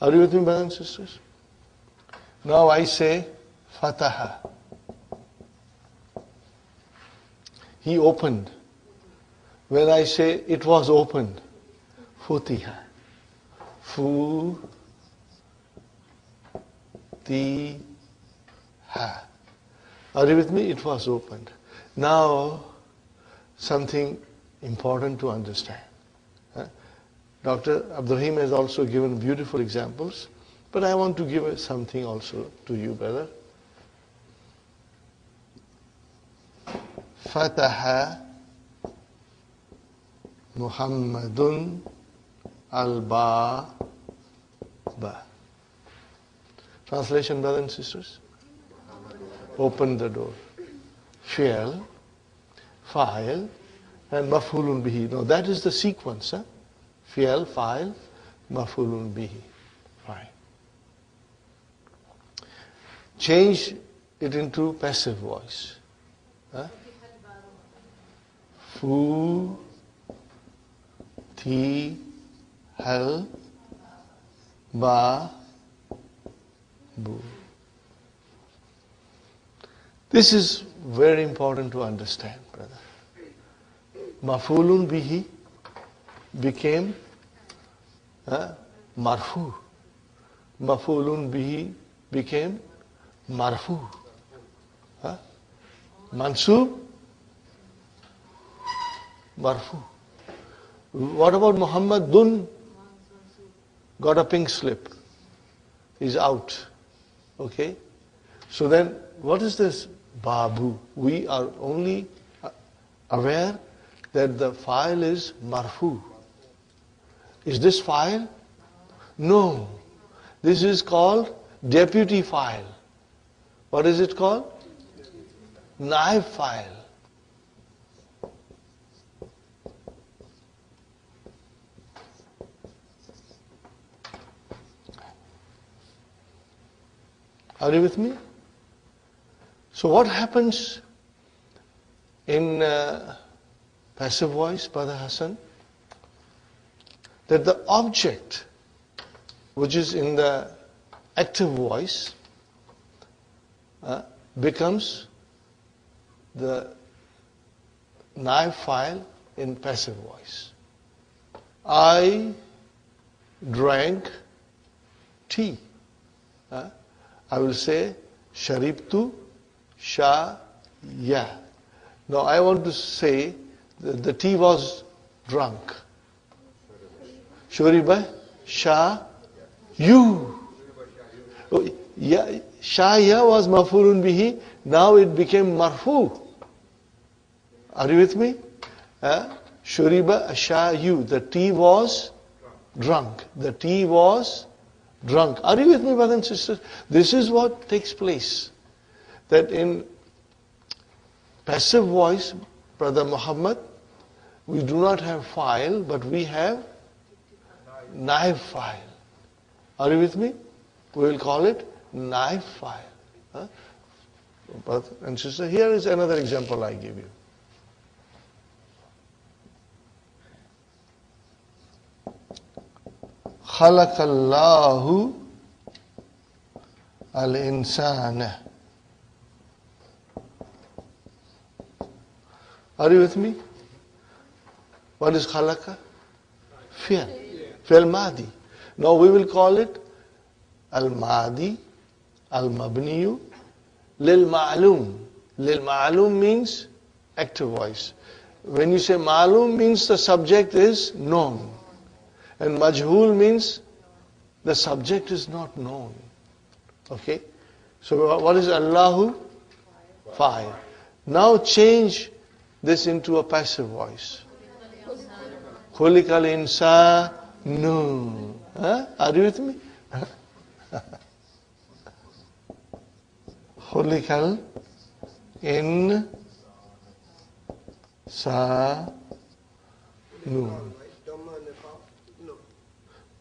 Are you with me, brothers and sisters? Now I say, Fataha. He opened. When I say it was opened, Futiha. Fu-ti-ha. Are you with me? It was opened. Now, something important to understand. Dr. Abdurrahim has also given beautiful examples, but I want to give something also to you, brother. Fataha Muhammadun al-Baba. Translation, brothers and sisters? Open the door. Fi'al, fa'il, and maf'ulun bihi. Now that is the sequence. Fi'al, fa'il, maf'ulun bihi. Fine. Change it into passive voice. Fu, ti, hal, ba, bu. This is very important to understand, brother. Maf'ulun bihi became marfu. Maf'ulun bihi became marfu. Mansub, marfu. What about Muhammadun? Got a pink slip. Is out. Okay? So then, what is this Babu? We are only aware that the file is marfu. Is this file? No. This is called deputy file. What is it called? Naib file. Are you with me? So what happens in passive voice, Brother Hassan? That the object which is in the active voice becomes the naib file in passive voice. I drank tea. I will say, Sharibtu Shaya. Now I want to say that the tea was drunk. Shuriba Sha You. Shaya was maf'ulun bihi. Now it became marfu. Are you with me? Shuriba Sha You. The tea was drunk. The tea was drunk. Are you with me, brothers and sisters? This is what takes place. That in passive voice, Brother Muhammad, we do not have file, but we have naib file. Are you with me? We will call it naib file. Brother and sister, here is another example I give you. خلق الله الإنسان. Are you with me? What is khalaqa? Fi'l madi. Now we will call it al-madi, al-mabniyu, lil-ma'lum. Lil-ma'lum means active voice. When you say ma'lum means the subject is known. And majhul means the subject is not known. Okay? So what is Allahu? Fa'il. Now change this into a passive voice. Khuliqal insanu. Are you with me? Khuliqal insanu.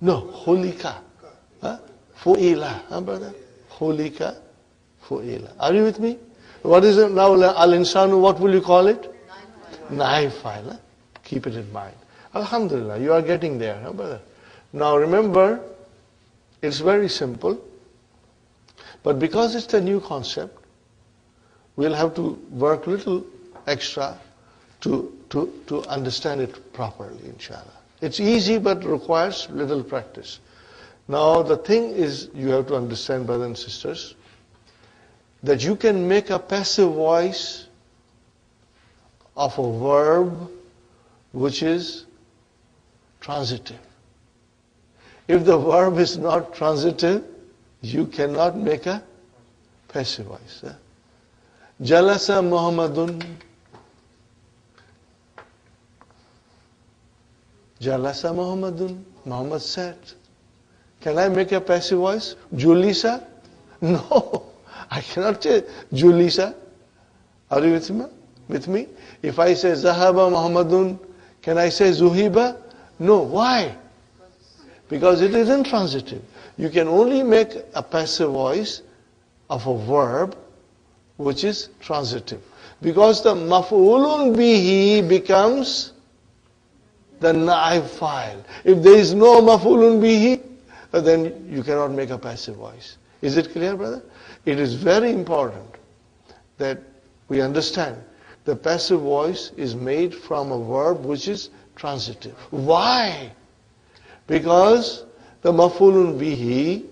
No, Khulika. Fu'ila. Brother? Khulika, Fu'ila. Are you with me? What is it now? Al-Insanu, what will you call it? Naib file. Keep it in mind. Alhamdulillah, you are getting there, brother. Now remember, It's very simple. But because it's a new concept, we'll have to work a little extra to understand it properly, inshallah. It's easy but requires little practice. Now the thing is, you have to understand, brothers and sisters, that you can make a passive voice of a verb which is transitive. If the verb is not transitive, you cannot make a passive voice. Jalasa Muhammadun. Jalasa Muhammadun. Muhammad sat. Can I make a passive voice? Julisa? No. I cannot say Julisa. Are you with me? If I say Zahaba Muhammadun, can I say Zuhiba? No. Why? Because it is intransitive. You can only make a passive voice of a verb which is transitive. Because the maf'ulun bihi becomes the naib file. If there is no maf'ulun bihi, then you cannot make a passive voice. Is it clear, brother? It is very important that we understand the passive voice is made from a verb which is transitive. Why? Because the maf'ulun bihi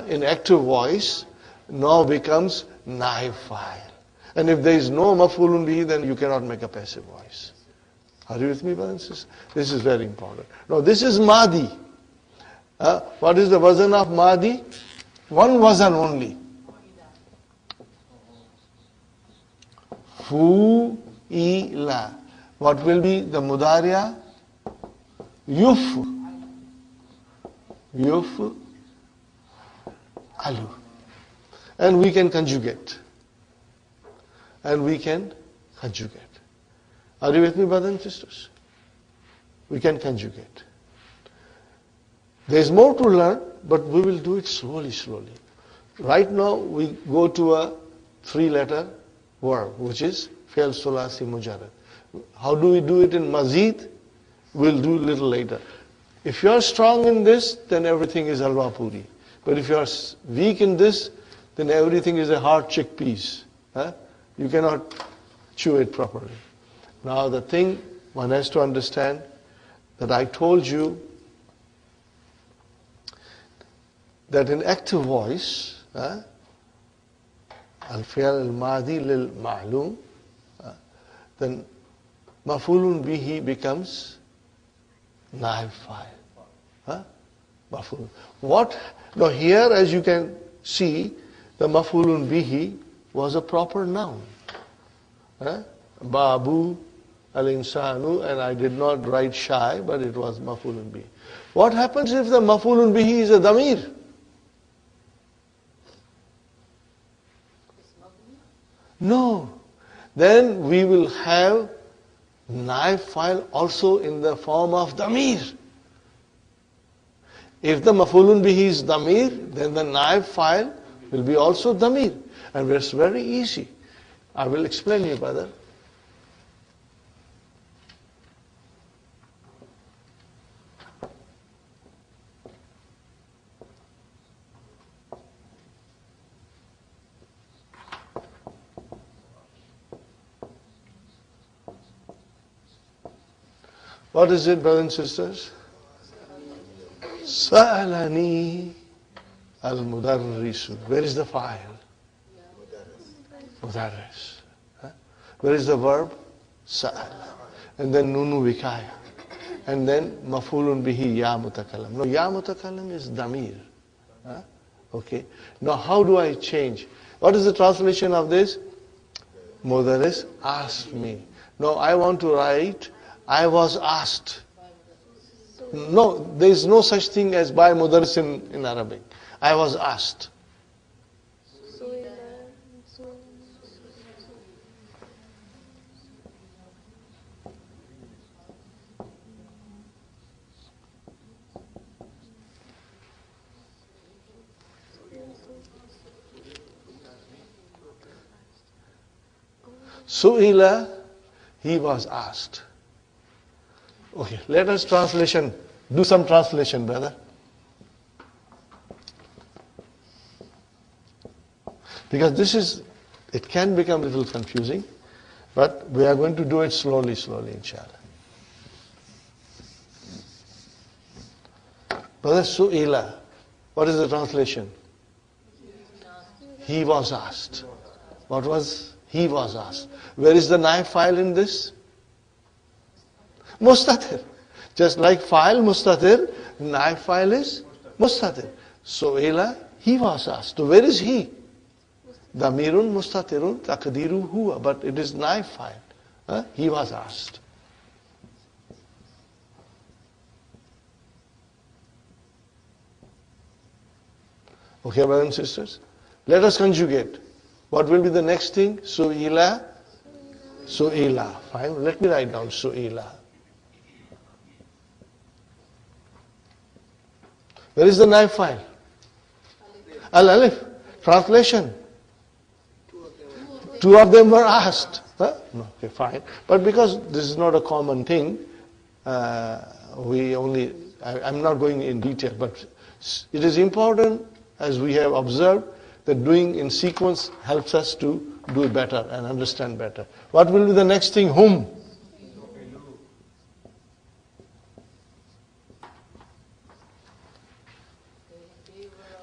in active voice now becomes naib file. And if there is no maf'ulun bihi, then you cannot make a passive voice. Are you with me, brothers and sisters? This is very important. Now this is Madi. What is the wazn of Madi? One wazn only. Fu'ila. What will be the mudariya? Yuf. Yuf. Alu. And we can conjugate. And we can conjugate. Are you with me, brothers and sisters? We can conjugate. There is more to learn, but we will do it slowly. Right now, we go to a 3-letter verb, which is fi'l sulasi mujarrad. How do we do it in mazid? We'll do a little later. If you are strong in this, then everything is halwa puri. But if you are weak in this, then everything is a hard chickpeas. You cannot chew it properly. Now the thing one has to understand that I told you that in active voice, al-fi'l al-madi lil-ma'lum, then maf'ulun bihi becomes naib fa'il. Maf'ulun. What? Now here, as you can see, the maf'ulun bihi was a proper noun. Babu, al-insanu, and I did not write shy, but it was maf'ulun bihi. What happens if the maf'ulun bihi is a damir? No. Then we will have naib file also in the form of damir. If the maf'ulun bihi is damir, then the naib file will be also damir. And it's very easy. I will explain you, brother. What is it, brothers and sisters? Sa'alani al-mudarrisu. Where is the file? Mudarris. Where is the verb? Sa'al. And then nunu vikaya. And then maf'ulun bihi ya mutakallam. No, ya mutakallam is damir. Okay. Now how do I change? What is the translation of this? Mudarris asked me. Now I want to write I was asked. No, there is no such thing as by mudarris in Arabic. I was asked. Su'ila, he was asked. Okay, let us do some translation, brother. Because it can become a little confusing, but we are going to do it slowly, inshallah. Brother Su'ila, what is the translation? He was asked. What was? He was asked. Where is the naib file in this? Mustatir. Just like file mustatir, naib file is mustatir. Su'ila, he was asked. So where is he? Damirun mustatirun taqdiru huwa. But it is naib file. He was asked. Okay, brothers and sisters? Let us conjugate. What will be the next thing? Su'ila. Su'ila. Fine. Let me write down Su'ila. Where is the naib file? Al-Alif. Translation. Two of them were asked. Huh? No, okay, fine. But because this is not a common thing, I'm not going in detail, but it is important, as we have observed, that doing in sequence helps us to do better and understand better. What will be the next thing? Whom?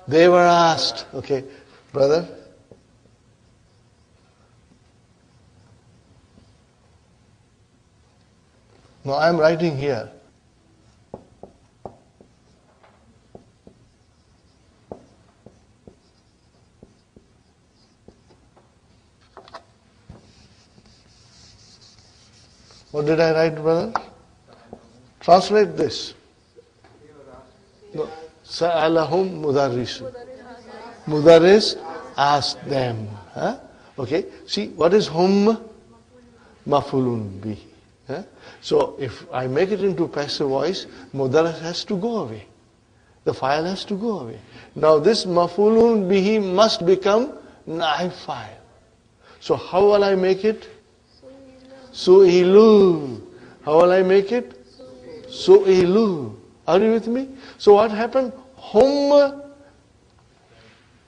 They were asked. Okay, brother? No, I'm writing here. What did I write, brother? Translate this. No. Sa'alahum mudarrisu. Mudarris asked them. Huh? Okay. See, what is hum? Mafulun bihi. Huh? So if I make it into passive voice, mudarris has to go away. The file has to go away. Now this mafulun bihi must become naib file. So how will I make it? Su'ilu. How will I make it? Su'ilu. Are you with me? So what happened? Hum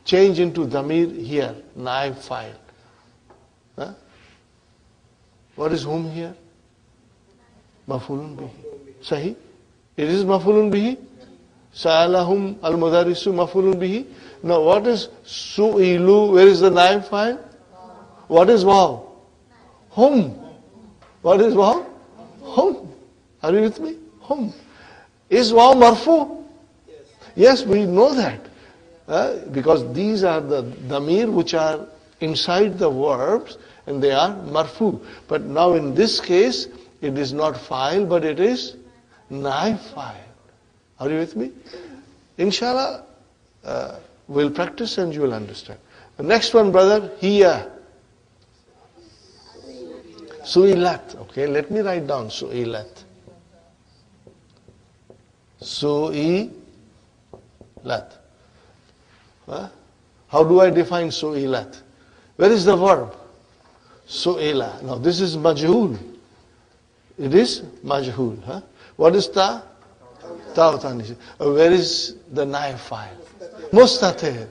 change into damir here, naib file. Huh? What is hum here? Mafulun bihi. Sahi? It is mafulun bihi. Sa'alahum al-mudarrisu mafulun bihi. Now what is su'ilu? Where is the naib file? What is waw? Hum. What is waw? Hum. Are you with me? Hum. Is waw marfu? Yes, we know that. Because these are the damir which are inside the verbs and they are marfu. But now in this case, it is not file, but it is naib file. Are you with me? Inshallah, we'll practice and you will understand. The next one, brother, hiya. Su'ilat. Okay, let me write down Su'ilat. Su'ilat. How do I define Su'ilat? Where is the verb? Su'ila. Now this is majhul. It is majhul. Huh? What is ta? Ta'utani. Where is the naib file? Mustatir.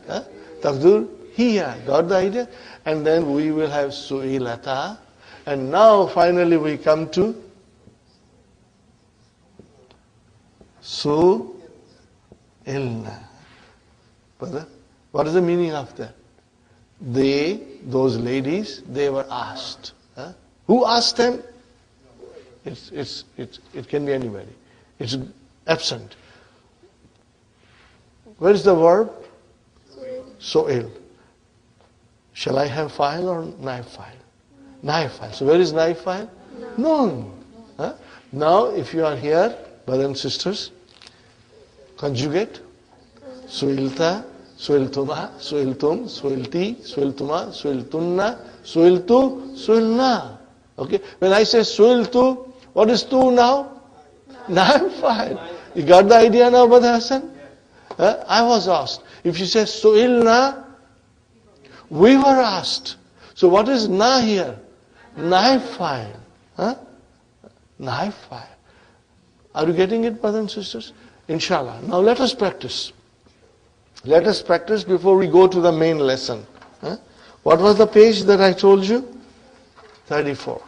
Taqdur hiya. Got the idea? And then we will have Su'ilata. And now finally we come to Su'ilna. Brother, what is the meaning of that? Those ladies, they were asked. Huh? Who asked them? It can be anybody. It's absent. Where is the verb? Su'il. Shall I have file or naib file? Naib file. So where is naib file? No. Huh? Now if you are here, brothers and sisters, conjugate. Su'ilta, su'iltuma, su'iltum, su'ilti, su'iltuma, su'iltunna, su'iltu, su'ilna. Okay. When I say su'iltu, what is tu now? Naib file. You got the idea now, Brother Hassan? I was asked. If you say su'ilna, we were asked. So what is na here? Naib file. Naib file. Are you getting it, brothers and sisters? Inshallah. Now let us practice. Let us practice before we go to the main lesson. What was the page that I told you? 34.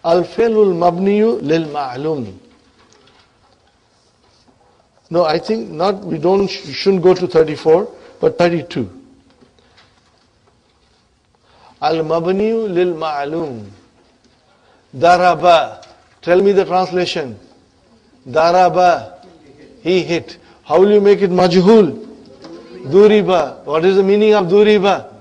الفعل المبني للمعلوم. No, I think not. We shouldn't go to 34, but 32. المبني للمعلوم. Daraba. Tell me the translation. Daraba. He hit. How will you make it majhul? Duriba. What is the meaning of duriba?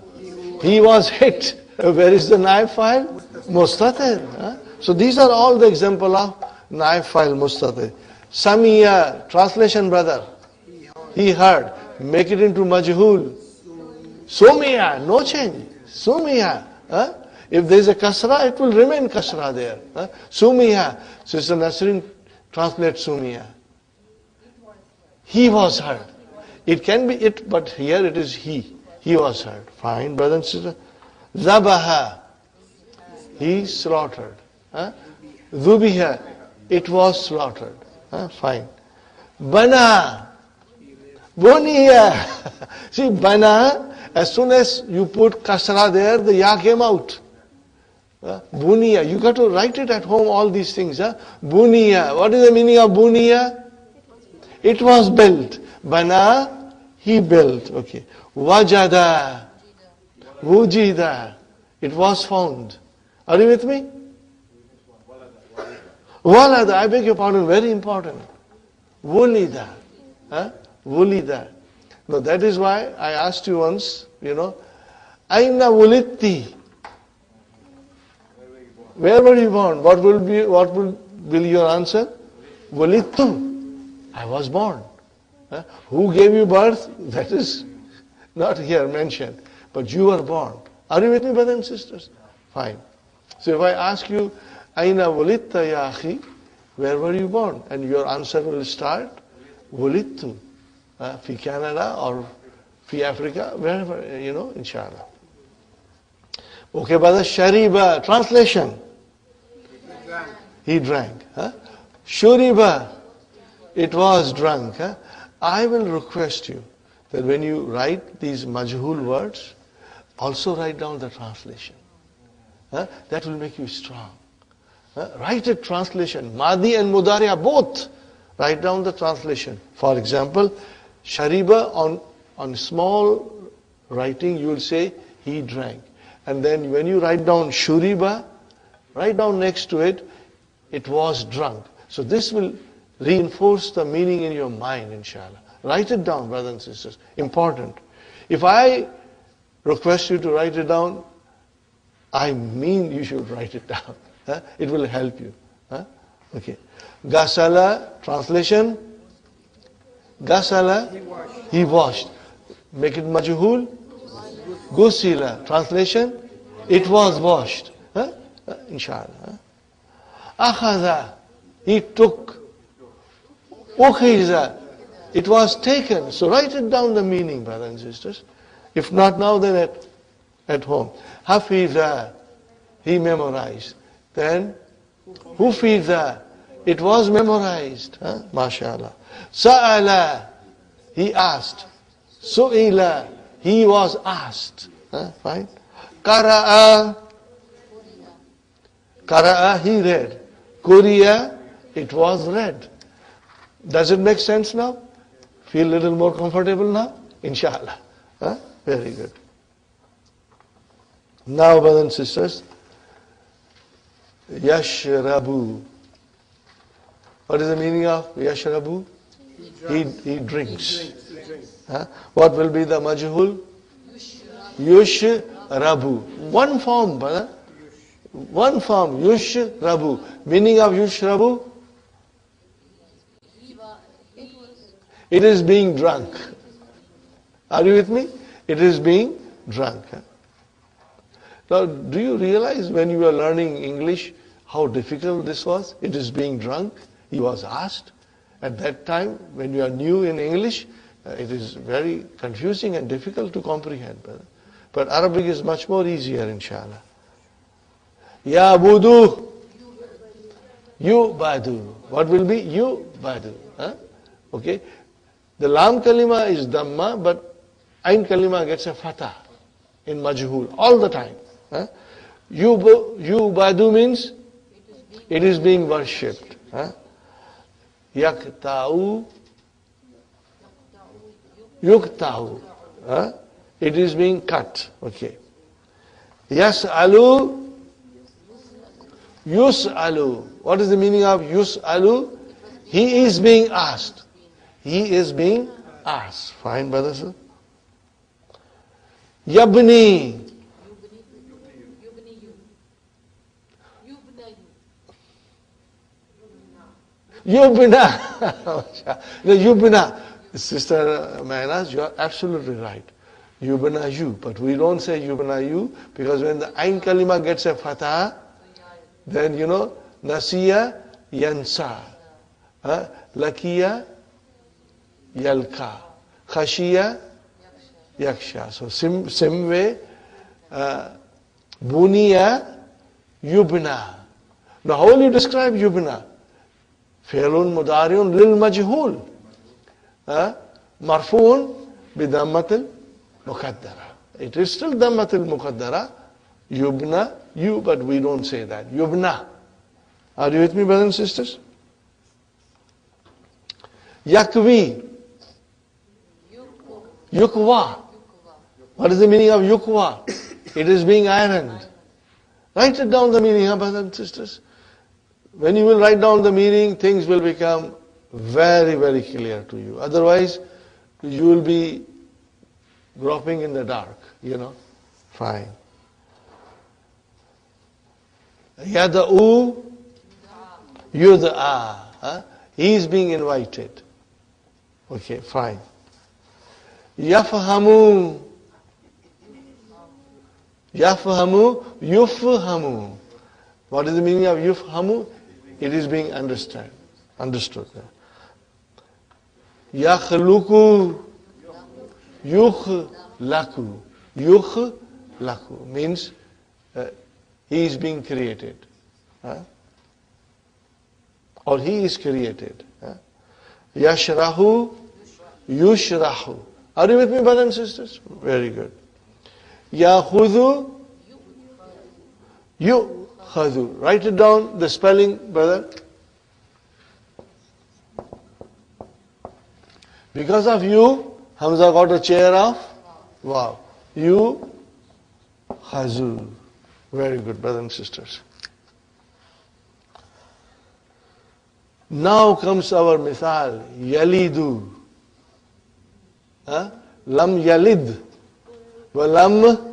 He was hit. Where is the naib file? Mustatir. Huh? So these are all the example of naib file mustatir. Samiya. Translation, brother. He heard. Make it into majhul. Sumiya. No change. Sumiya. Huh? If there is a kasra, it will remain kasra there. Huh? Sumiya. Sister Nasrin translates Sumiya. He was heard. It can be it, but here it is he. He was heard. Fine, brother and sister. Zabaha. He slaughtered. Huh? Zubiha. It was slaughtered. Huh? Fine. Bana. Buniya. See, bana, as soon as you put kasra there, the ya came out. Buniya. You got to write it at home, all these things. Huh? Buniya. What is the meaning of buniya? It was built. Bana, he built. Okay. Wajada. Wujida. It was found. Are you with me? Walada. I beg your pardon. Very important. Wulida. Huh? Wulida. Now that is why I asked you once, Aina wulitti. Where were you born? What will be your answer? Wulittu. I was born. Huh? Who gave you birth? That is not here mentioned. But you were born. Are you with me, brothers and sisters? Fine. So if I ask you, Aina wulitta ya akhi, where were you born? And your answer will start, Wulittu. Fi Canada or fi Africa, wherever, inshallah. Okay, brother, Shariba. Translation. He drank. Huh? Shuriba. It was drunk. Huh? I will request you that when you write these majhul words, also write down the translation. Huh? That will make you strong. Huh? Write a translation. Madi and Mudariya both. Write down the translation. For example, Shariba on small writing you will say he drank. And then when you write down Shuriba, write down next to it, it was drunk. So this will reinforce the meaning in your mind, inshallah. Write it down, brothers and sisters. Important. If I request you to write it down, I mean you should write it down. Huh? It will help you. Huh? Okay. Gasala, translation. Gasala, he washed. Make it majhul. Gusila, translation. It was washed. Huh? Inshallah. Akhadha, he took. Ukhiza, it was taken. So write it down the meaning, brothers and sisters. If not now, then at home. Hafiza, he memorized. Then Hufiza, it was memorized. Huh? MashaAllah. Sa'ala, he asked. Su'ila, he was asked. Huh? Fine. Qara'a, he read. Kuriya, it was read. Does it make sense now? Feel a little more comfortable now? Inshallah. Huh? Very good. Now, brothers and sisters, Yashrabu. What is the meaning of Yashrabu? He drinks. Huh? What will be the majhul? Yushrabu. One form, brother. One form. Yushrabu. Meaning of Yushrabu? It is being drunk. Are you with me? It is being drunk. Now, do you realize when you were learning English how difficult this was? It is being drunk. He was asked. At that time, when you are new in English, it is very confusing and difficult to comprehend. But Arabic is much more easier, inshallah. Ya budu. You badu. What will be? You badu. Huh? Okay. The lam kalima is dhamma, but ain kalima gets a fatah in majhul all the time. Huh? Yubadu means it is being worshipped. Huh? Yakta'u, yukta'u. Huh? It is being cut. Okay. Yas'alu, yus'alu. What is the meaning of yus'alu? He is being asked. He is being asked. Fine, brothers. Yabni. Yubna. No, Yubna. Sister Maynas, you are absolutely right. Yubna you. But we don't say Yubna you because when the Ain Kalima gets a fatah, then Nasiya yansa. Lakiya yalka. Khashiya yaksha. So same way, Buniya yubna. Now how will you describe yubna? Fi'lun mudari'un lil majhul. Marfu'un bidammatil muqaddara. It is still dammatil muqaddara. Yubna, you, but we don't say that. Yubna. Are you with me, brothers and sisters? Yakvi. Yukwa. What is the meaning of yukwa? It is being ironed. Write it down the meaning, brothers and sisters. When you will write down the meaning, things will become very, very clear to you. Otherwise, you will be groping in the dark, Fine. Yada'u, yud'a. He is being invited. Okay, fine. Yafhamu. Yafhamu, yufhamu. What is the meaning of yufhamu? It is being understood. Yakhluku, yukhlaku. Yukhlaku means he is being created. Or he is created. Yashrahu, yushrahu. Are you with me, brothers and sisters? Very good. Yakhudhu, yukhadhu. Write it down, the spelling, brother. Because of you, Hamza got a chair of wow. You khazu. Very good, brothers and sisters. Now comes our mithal. Yalidu. Lam yalid. Walam